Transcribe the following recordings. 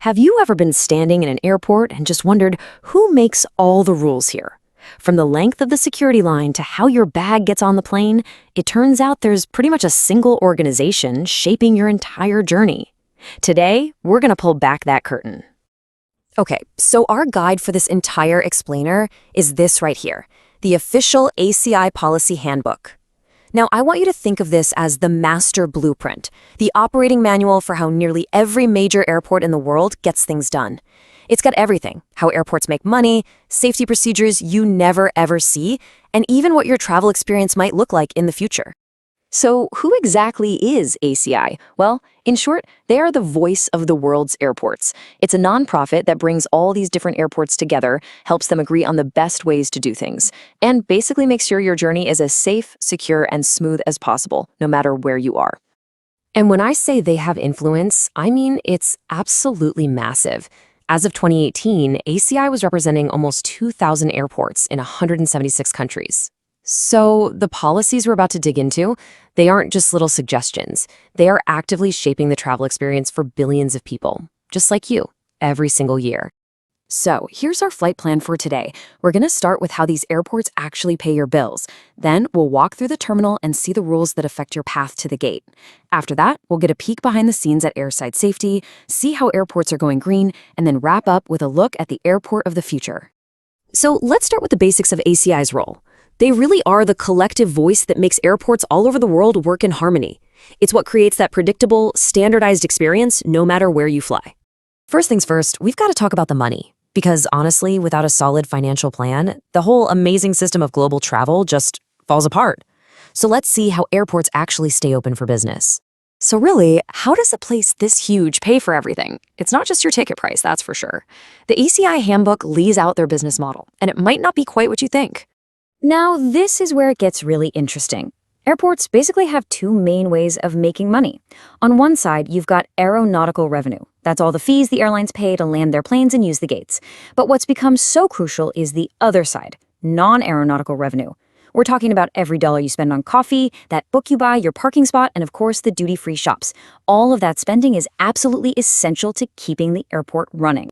Have you ever been standing in an airport and just wondered who makes all the rules here? From the length of the security line to how your bag gets on the plane, it turns out there's pretty much a single organization shaping your entire journey. Today, we're going to pull back that curtain. Okay, so our guide for this entire explainer is this right here, the official ACI Policy Handbook. Now, I want you to think of this as the master blueprint, the operating manual for how nearly every major airport in the world gets things done. It's got everything, how airports make money, safety procedures you never ever see, and even what your travel experience might look like in the future. So who exactly is ACI? Well, in short, they are the voice of the world's airports. It's a nonprofit that brings all these different airports together, helps them agree on the best ways to do things, and basically makes sure your journey is as safe, secure, and smooth as possible, no matter where you are. And when I say they have influence, I mean it's absolutely massive. As of 2018, ACI was representing almost 2,000 airports in 176 countries. So the policies we're about to dig into, they aren't just little suggestions. They are actively shaping the travel experience for billions of people, just like you, every single year. So here's our flight plan for today. We're going to start with how these airports actually pay your bills. Then we'll walk through the terminal and see the rules that affect your path to the gate. After that, we'll get a peek behind the scenes at airside safety, see how airports are going green, and then wrap up with a look at the airport of the future. So let's start with the basics of ACI's role. They really are the collective voice that makes airports all over the world work in harmony. It's what creates that predictable, standardized experience no matter where you fly. First things first, we've got to talk about the money. Because honestly, without a solid financial plan, the whole amazing system of global travel just falls apart. So let's see how airports actually stay open for business. So really, how does a place this huge pay for everything? It's not just your ticket price, that's for sure. The ACI handbook lays out their business model, and it might not be quite what you think. Now, this is where it gets really interesting. Airports basically have two main ways of making money. On one side, you've got aeronautical revenue. That's all the fees the airlines pay to land their planes and use the gates. But what's become so crucial is the other side, non-aeronautical revenue. We're talking about every dollar you spend on coffee, that book you buy, your parking spot, and of course the duty-free shops. All of that spending is absolutely essential to keeping the airport running.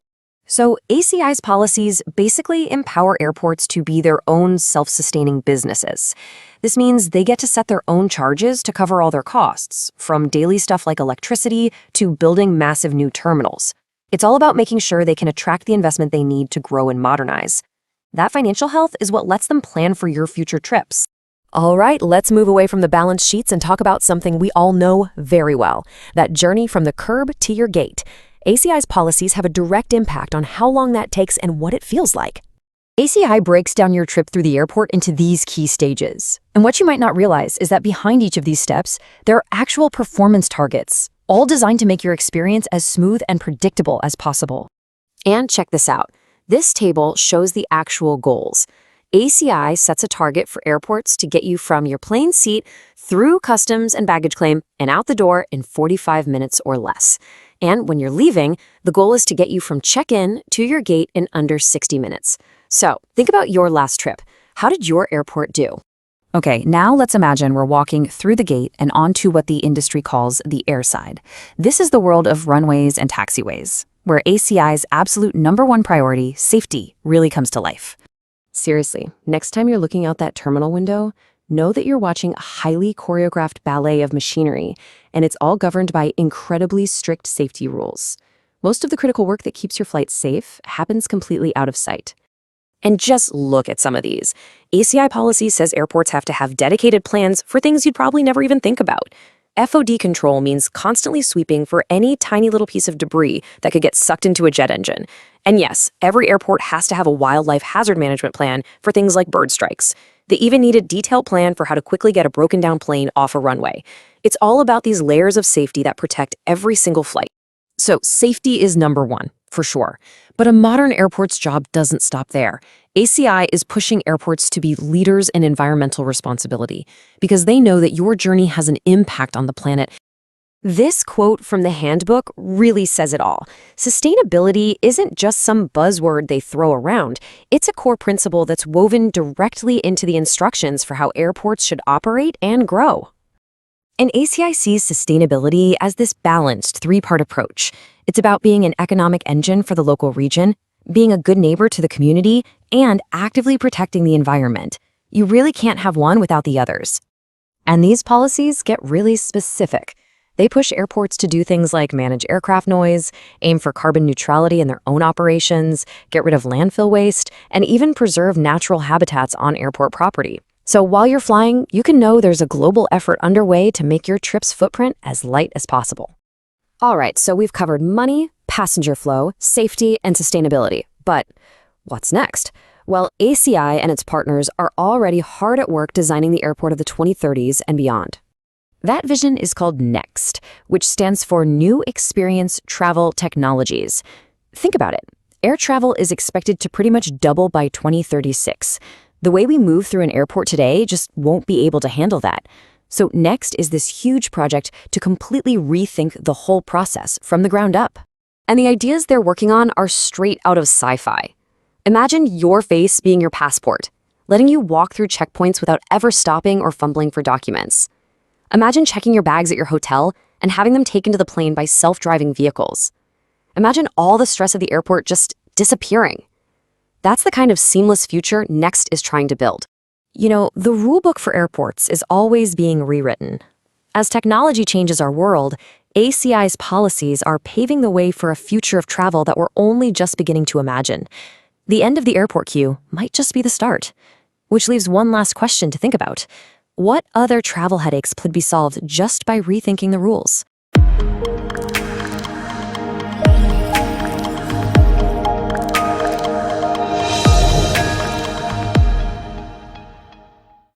So ACI's policies basically empower airports to be their own self-sustaining businesses. This means they get to set their own charges to cover all their costs, from daily stuff like electricity to building massive new terminals. It's all about making sure they can attract the investment they need to grow and modernize. That financial health is what lets them plan for your future trips. All right, let's move away from the balance sheets and talk about something we all know very well, that journey from the curb to your gate. ACI's policies have a direct impact on how long that takes and what it feels like. ACI breaks down your trip through the airport into these key stages. And what you might not realize is that behind each of these steps, there are actual performance targets, all designed to make your experience as smooth and predictable as possible. And check this out. This table shows the actual goals. ACI sets a target for airports to get you from your plane seat through customs and baggage claim and out the door in 45 minutes or less. And when you're leaving, the goal is to get you from check-in to your gate in under 60 minutes. So think about your last trip. How did your airport do? Okay, now let's imagine we're walking through the gate and onto what the industry calls the airside. This is the world of runways and taxiways, where ACI's absolute #1 priority, safety, really comes to life. Seriously, next time you're looking out that terminal window, know that you're watching a highly choreographed ballet of machinery, and it's all governed by incredibly strict safety rules. Most of the critical work that keeps your flight safe happens completely out of sight. And just look at some of these. ACI policy says airports have to have dedicated plans for things you'd probably never even think about. FOD control means constantly sweeping for any tiny little piece of debris that could get sucked into a jet engine. And yes, every airport has to have a wildlife hazard management plan for things like bird strikes. They even need a detailed plan for how to quickly get a broken down plane off a runway. It's all about these layers of safety that protect every single flight. So safety is #1, for sure. But a modern airport's job doesn't stop there. ACI is pushing airports to be leaders in environmental responsibility because they know that your journey has an impact on the planet. This quote from the handbook really says it all. Sustainability isn't just some buzzword they throw around. It's a core principle that's woven directly into the instructions for how airports should operate and grow. And ACI sees sustainability as this balanced three-part approach. It's about being an economic engine for the local region, being a good neighbor to the community, and actively protecting the environment. You really can't have one without the others. And these policies get really specific. They push airports to do things like manage aircraft noise, aim for carbon neutrality in their own operations, get rid of landfill waste, and even preserve natural habitats on airport property. So while you're flying, you can know there's a global effort underway to make your trip's footprint as light as possible. All right, so we've covered money, passenger flow, safety, and sustainability. But what's next? Well, ACI and its partners are already hard at work designing the airport of the 2030s and beyond. That vision is called NEXT, which stands for New Experience Travel Technologies. Think about it. Air travel is expected to pretty much double by 2036. The way we move through an airport today just won't be able to handle that. So NEXT is this huge project to completely rethink the whole process from the ground up. And the ideas they're working on are straight out of sci-fi. Imagine your face being your passport, letting you walk through checkpoints without ever stopping or fumbling for documents. Imagine checking your bags at your hotel and having them taken to the plane by self-driving vehicles. Imagine all the stress of the airport just disappearing. That's the kind of seamless future NEXT is trying to build. You know, the rulebook for airports is always being rewritten. As technology changes our world, ACI's policies are paving the way for a future of travel that we're only just beginning to imagine. The end of the airport queue might just be the start. Which leaves one last question to think about. What other travel headaches could be solved just by rethinking the rules?